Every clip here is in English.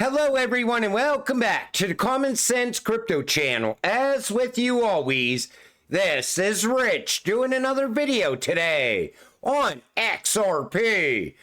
Hello everyone and welcome back to the Common Sense Crypto channel. As with you always, this is Rich doing another video today on XRP.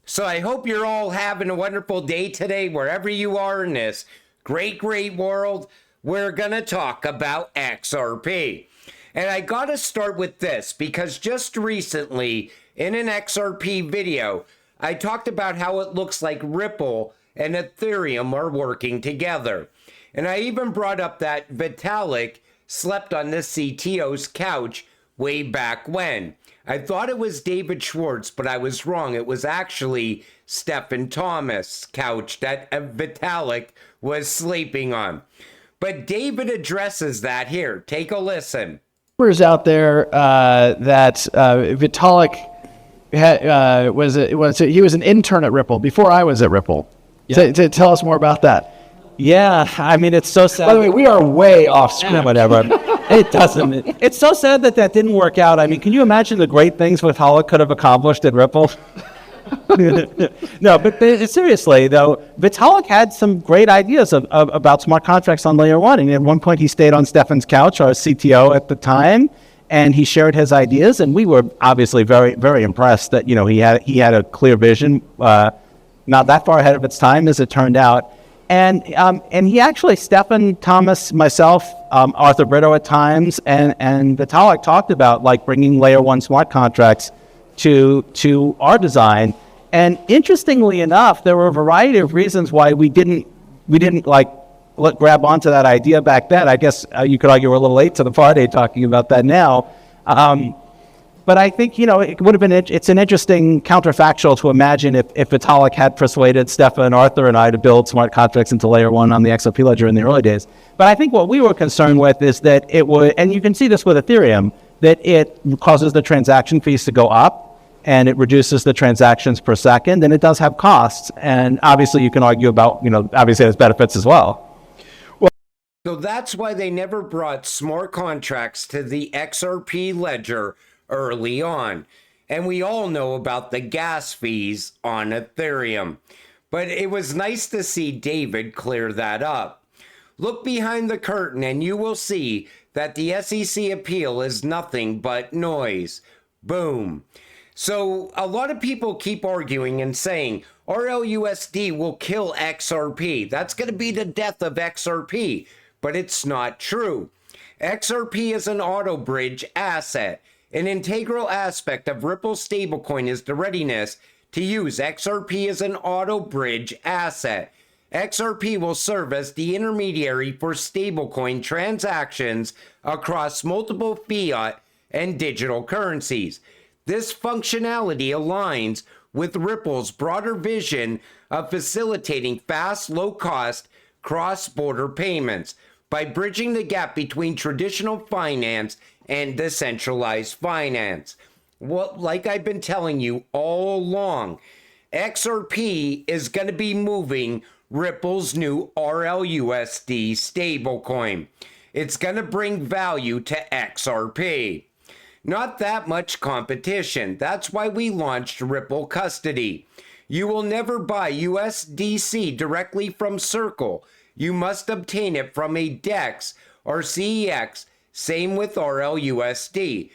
So I hope you're all having a wonderful day today wherever you are in this great world. We're gonna talk about XRP. And I gotta start with this because just recently in an XRP video, I talked about how it looks like Ripple and Ethereum are working together. And I even brought up that Vitalik slept on the CTO's couch way back when. I thought it was David Schwartz, but I was wrong. It was actually Stephen Thomas' couch that Vitalik was sleeping on. But David addresses that here. Take a listen. Rumors out there that Vitalik he was an intern at Ripple before I was at Ripple. Yeah. Tell us more about that. Yeah, I mean, it's so sad. By the way, we are way off script. Whatever. It doesn't. It's so sad that didn't work out. I mean, can you imagine the great things Vitalik could have accomplished at Ripple? No, but seriously, though, Vitalik had some great ideas about smart contracts on layer one. And at one point, he stayed on Stefan's couch, our CTO at the time, and he shared his ideas. And we were obviously very, very impressed that, you know, he had a clear vision, not that far ahead of its time, as it turned out. And he actually, Stephen Thomas, myself, Arthur Brito at times, and Vitalik talked about like bringing layer one smart contracts to our design. And interestingly enough, there were a variety of reasons why we didn't grab onto that idea back then. I guess you could argue we're a little late to the party talking about that now. But I think, you know, it would have been, it's an interesting counterfactual to imagine if Vitalik had persuaded Stefan, Arthur, and I to build smart contracts into layer one on the XRP ledger in the early days. But I think what we were concerned with is that it would, and you can see this with Ethereum, that it causes the transaction fees to go up and it reduces the transactions per second, and it does have costs. And obviously you can argue about, you know, obviously there's benefits as well. So that's why they never brought smart contracts to the XRP ledger early on. And we all know about the gas fees on Ethereum. But it was nice to see David clear that up. Look behind the curtain and you will see that the SEC appeal is nothing but noise. Boom. So a lot of people keep arguing and saying RLUSD will kill XRP. That's going to be the death of XRP. But it's not true. XRP is an auto bridge asset. An integral aspect of Ripple's stablecoin is the readiness to use XRP as an auto bridge asset. XRP will serve as the intermediary for stablecoin transactions across multiple fiat and digital currencies. This functionality aligns with Ripple's broader vision of facilitating fast, low-cost, cross-border payments by bridging the gap between traditional finance and decentralized finance. Well, like I've been telling you all along, XRP is going to be moving Ripple's new RLUSD stablecoin. It's going to bring value to XRP. Not that much competition. That's why we launched Ripple Custody. You will never buy USDC directly from Circle. You must obtain it from a DEX or CEX. Same with RLUSD.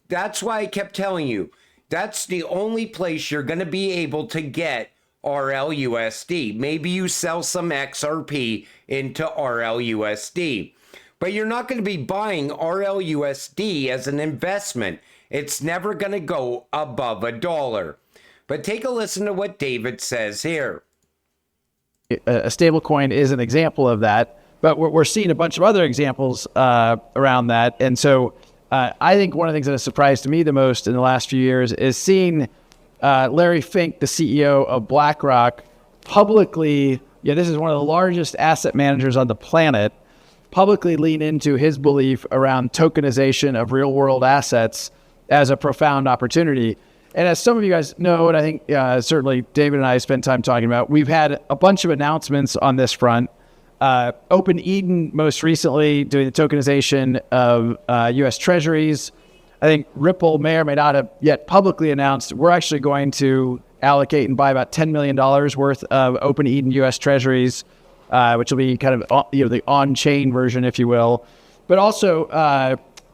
That's why I kept telling you, that's the only place you're going to be able to get RLUSD. Maybe you sell some XRP into RLUSD. But you're not going to be buying RLUSD as an investment. It's never going to go above $1. But take a listen to what David says here. A stablecoin is an example of that. But we're seeing a bunch of other examples around that. And so I think one of the things that has surprised me the most in the last few years is seeing Larry Fink, the CEO of BlackRock, publicly, this is one of the largest asset managers on the planet, publicly lean into his belief around tokenization of real world assets as a profound opportunity. And as some of you guys know, and I think certainly David and I spent time talking about, we've had a bunch of announcements on this front. Open Eden most recently doing the tokenization of U.S. Treasuries. I think Ripple may or may not have yet publicly announced we're actually going to allocate and buy about $10 million worth of Open Eden U.S. Treasuries, which will be kind of the on-chain version, if you will. But also,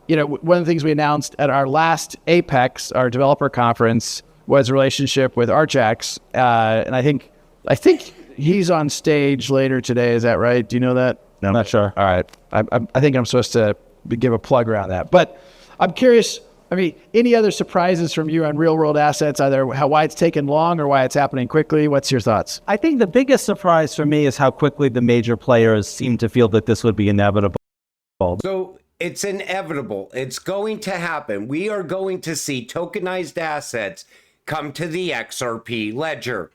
one of the things we announced at our last Apex, our developer conference, was a relationship with Archax, and I think he's on stage later today. Is that right? Do you know that? No, I'm not sure. All right. I think I'm supposed to give a plug around that. But I'm curious, any other surprises from you on real-world assets, either why it's taken long or why it's happening quickly? What's your thoughts? I think the biggest surprise for me is how quickly the major players seem to feel that this would be inevitable. So it's inevitable. It's going to happen. We are going to see tokenized assets come to the XRP ledger.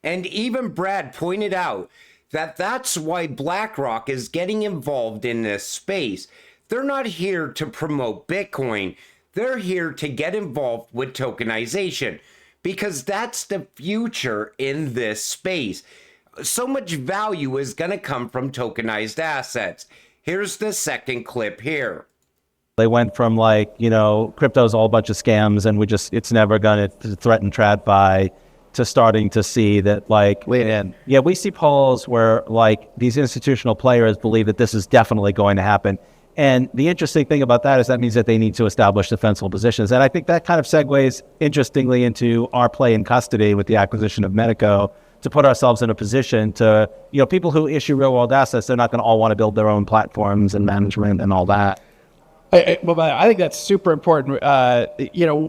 And even Brad pointed out that that's why BlackRock is getting involved in this space. They're not here to promote Bitcoin. They're here to get involved with tokenization because that's the future in this space. So much value is going to come from tokenized assets. Here's the second clip here. They went from crypto's all a bunch of scams and it's never going to threaten TradFi to starting to see that lean in. Yeah, we see polls where these institutional players believe that this is definitely going to happen. And the interesting thing about that is that means that they need to establish defensible positions. And I think that kind of segues interestingly into our play in custody with the acquisition of Medico to put ourselves in a position to, people who issue real world assets, they're not going to all want to build their own platforms and management and all that. I think that's super important.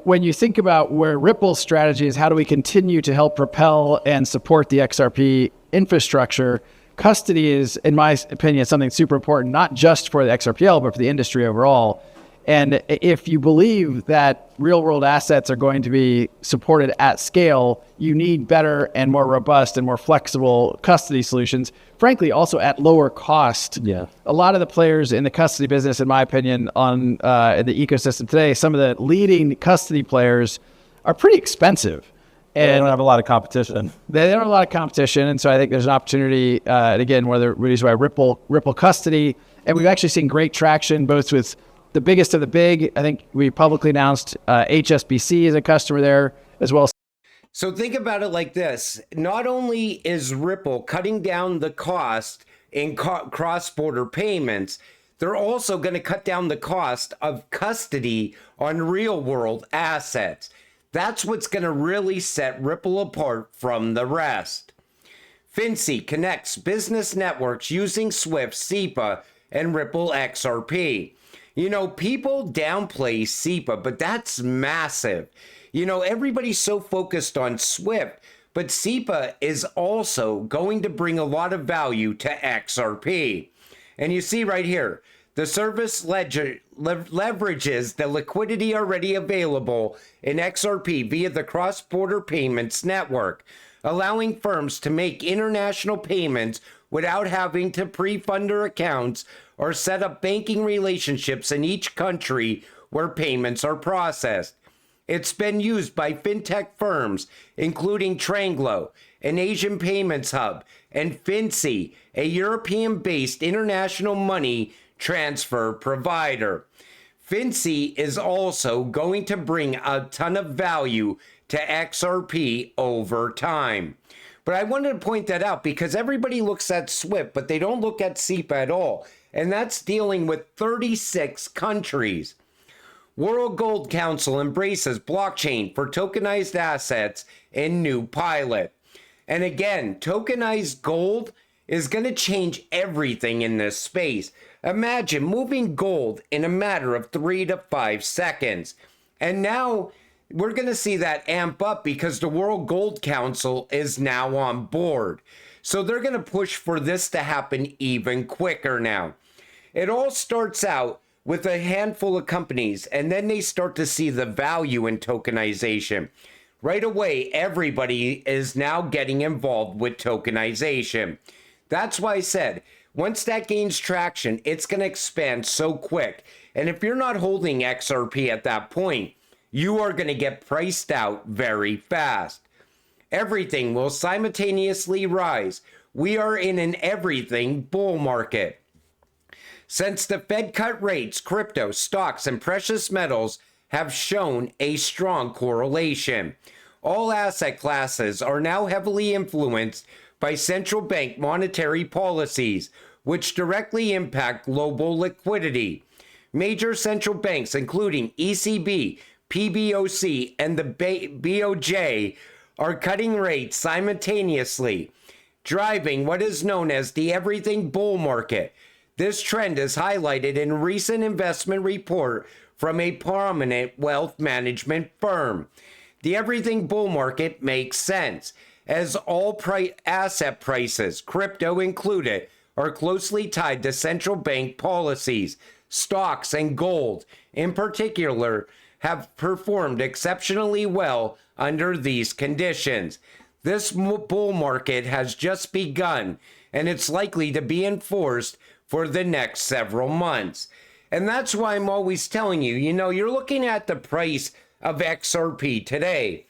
When you think about where Ripple's strategy is, how do we continue to help propel and support the XRP infrastructure? Custody is, in my opinion, something super important, not just for the XRPL, but for the industry overall. And if you believe that real world assets are going to be supported at scale, you need better and more robust and more flexible custody solutions, frankly, also at lower cost. Yeah. A lot of the players in the custody business, in my opinion, in the ecosystem today, some of the leading custody players are pretty expensive. And they don't have a lot of competition. They don't have a lot of competition. And so I think there's an opportunity, and again, one of the reasons why Ripple custody, and we've actually seen great traction both with the biggest of the big. I think we publicly announced HSBC is a customer there as well. So think about it like this. Not only is Ripple cutting down the cost in cross-border payments, they're also going to cut down the cost of custody on real-world assets. That's what's going to really set Ripple apart from the rest. Fincy connects business networks using Swift, SEPA, and Ripple XRP. People downplay SEPA, but that's massive. Everybody's so focused on Swift, but SEPA is also going to bring a lot of value to XRP. And you see right here, the service ledger leverages the liquidity already available in XRP via the cross-border payments network, allowing firms to make international payments without having to pre-fund their accounts or set up banking relationships in each country where payments are processed. It's been used by fintech firms, including Tranglo, an Asian payments hub, and Fincy, a European-based international money transfer provider. Fincy is also going to bring a ton of value to XRP over time. But I wanted to point that out because everybody looks at SWIFT, but they don't look at SEPA at all. And that's dealing with 36 countries. World Gold Council embraces blockchain for tokenized assets in new pilot. And again, tokenized gold is going to change everything in this space. Imagine moving gold in a matter of 3 to 5 seconds. And now we're going to see that amp up because the World Gold Council is now on board. So they're going to push for this to happen even quicker now. It all starts out with a handful of companies, and then they start to see the value in tokenization. Right away, everybody is now getting involved with tokenization. That's why I said, once that gains traction, it's going to expand so quick. And if you're not holding XRP at that point, you are going to get priced out very fast. Everything will simultaneously rise. We are in an everything bull market. Since the Fed cut rates, crypto, stocks, and precious metals have shown a strong correlation. All asset classes are now heavily influenced by central bank monetary policies, which directly impact global liquidity. Major central banks, including ECB, PBOC, and the BOJ, are cutting rates simultaneously, driving what is known as the everything bull market. This trend is highlighted in a recent investment report from a prominent wealth management firm. The everything bull market makes sense, as all asset prices, crypto included, are closely tied to central bank policies. Stocks and gold, in particular, have performed exceptionally well under these conditions. This bull market has just begun, and it's likely to be enforced for the next several months. And that's why I'm always telling you, you're looking at the price of XRP today.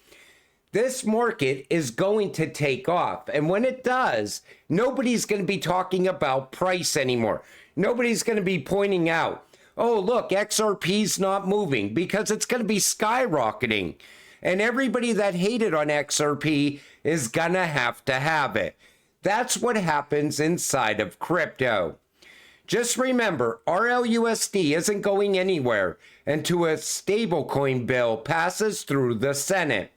This market is going to take off. And when it does, nobody's going to be talking about price anymore. Nobody's going to be pointing out, oh, look, XRP's not moving, because it's going to be skyrocketing. And everybody that hated on XRP is going to have it. That's what happens inside of crypto. Just remember, RLUSD isn't going anywhere until a stablecoin bill passes through the Senate.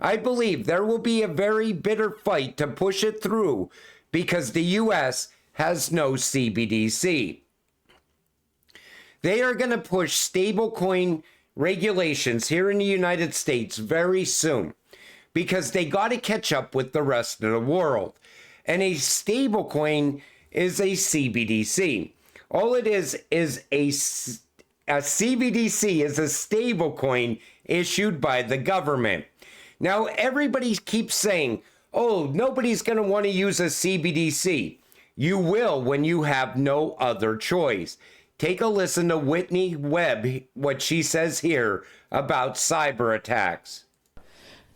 I believe there will be a very bitter fight to push it through because the US has no CBDC. They are going to push stablecoin regulations here in the United States very soon because they got to catch up with the rest of the world. And a stablecoin is a CBDC. All it is a CBDC is a stablecoin issued by the government. Now, everybody keeps saying, oh, nobody's going to want to use a CBDC. You will when you have no other choice. Take a listen to Whitney Webb, what she says here about cyber attacks.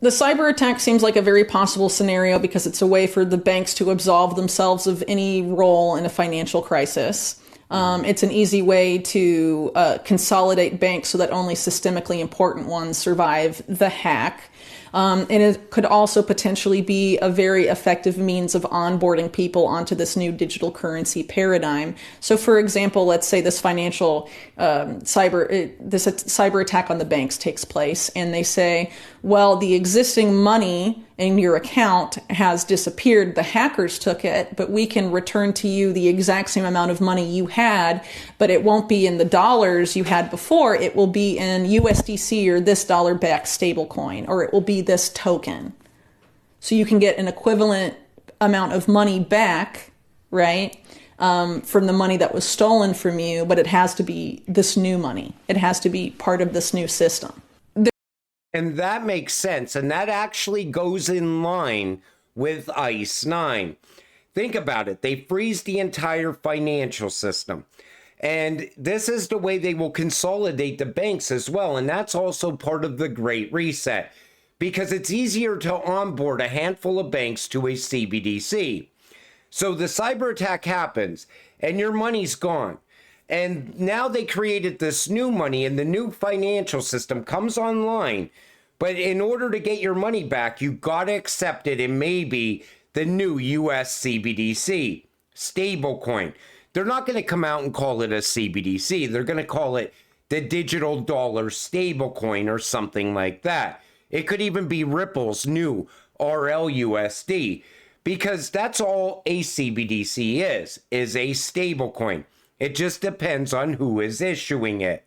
The cyber attack seems like a very possible scenario because it's a way for the banks to absolve themselves of any role in a financial crisis. It's an easy way to consolidate banks so that only systemically important ones survive the hack. And it could also potentially be a very effective means of onboarding people onto this new digital currency paradigm. So, for example, let's say this cyber attack on the banks takes place, and they say, well, the existing money in your account has disappeared. The hackers took it, but we can return to you the exact same amount of money you had, but it won't be in the dollars you had before. It will be in USDC or this dollar-backed stablecoin, or it will be this token. So you can get an equivalent amount of money back, right, from the money that was stolen from you, but it has to be this new money. It has to be part of this new system. And that makes sense. And that actually goes in line with ICE 9. Think about it. They freeze the entire financial system. And this is the way they will consolidate the banks as well. And that's also part of the Great Reset, because it's easier to onboard a handful of banks to a CBDC. So the cyber attack happens and your money's gone. And now they created this new money, and the new financial system comes online. But in order to get your money back, you got to accept it in maybe the new US CBDC, stablecoin. They're not going to come out and call it a CBDC. They're going to call it the digital dollar stablecoin or something like that. It could even be Ripple's new RLUSD, because that's all a CBDC is a stablecoin. It just depends on who is issuing it.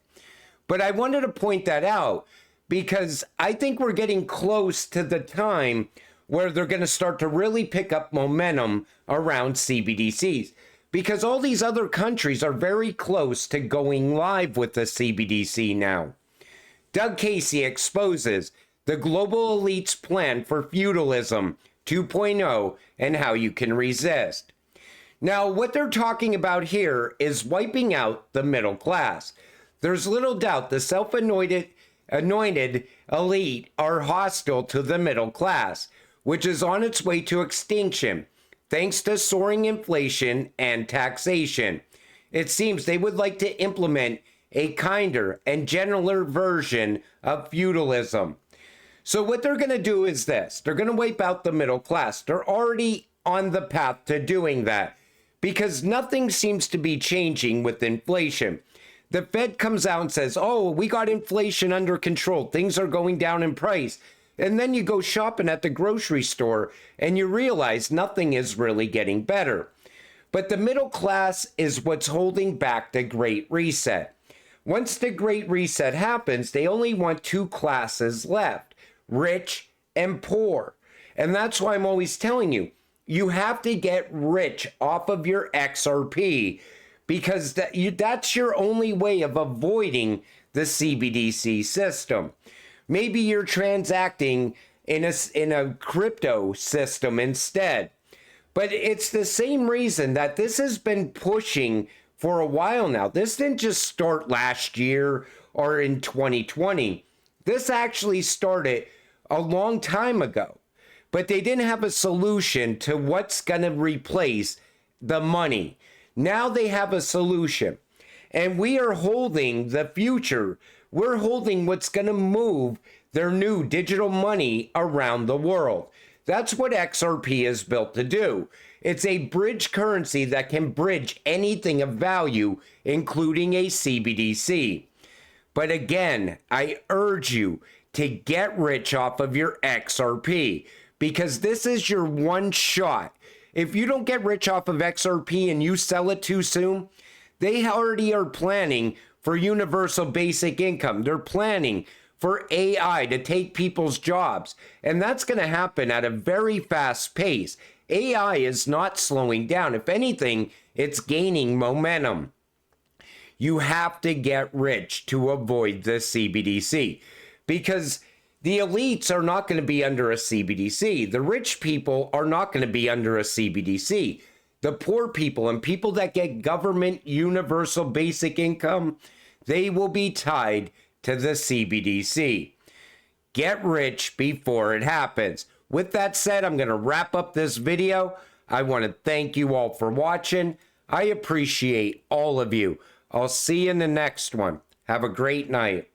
But I wanted to point that out because I think we're getting close to the time where they're going to start to really pick up momentum around CBDCs, because all these other countries are very close to going live with the CBDC now. Doug Casey exposes the global elite's plan for feudalism 2.0 and how you can resist. Now, what they're talking about here is wiping out the middle class. There's little doubt the self-anointed elite are hostile to the middle class, which is on its way to extinction, thanks to soaring inflation and taxation. It seems they would like to implement a kinder and gentler version of feudalism. So what they're going to do is this. They're going to wipe out the middle class. They're already on the path to doing that because nothing seems to be changing with inflation. The Fed comes out and says, oh, we got inflation under control. Things are going down in price. And then you go shopping at the grocery store and you realize nothing is really getting better. But the middle class is what's holding back the Great Reset. Once the Great Reset happens, they only want two classes left, rich and poor. And that's why I'm always telling you, you have to get rich off of your XRP because that's your only way of avoiding the CBDC system. Maybe you're transacting in a crypto system instead. But it's the same reason that this has been pushing for a while now. This didn't just start last year or in 2020. This actually started a long time ago. But they didn't have a solution to what's going to replace the money. Now they have a solution. And we are holding the future. We're holding what's going to move their new digital money around the world. That's what XRP is built to do. It's a bridge currency that can bridge anything of value, including a CBDC. But again, I urge you to get rich off of your XRP because this is your one shot. If you don't get rich off of XRP and you sell it too soon, they already are planning for universal basic income. They're planning for AI to take people's jobs. And that's going to happen at a very fast pace. AI is not slowing down. If anything, it's gaining momentum. You have to get rich to avoid the CBDC because the elites are not going to be under a CBDC. The rich people are not going to be under a CBDC. The poor people and people that get government universal basic income, they will be tied to the CBDC. Get rich before it happens. With that said, I'm going to wrap up this video. I want to thank you all for watching. I appreciate all of you. I'll see you in the next one. Have a great night.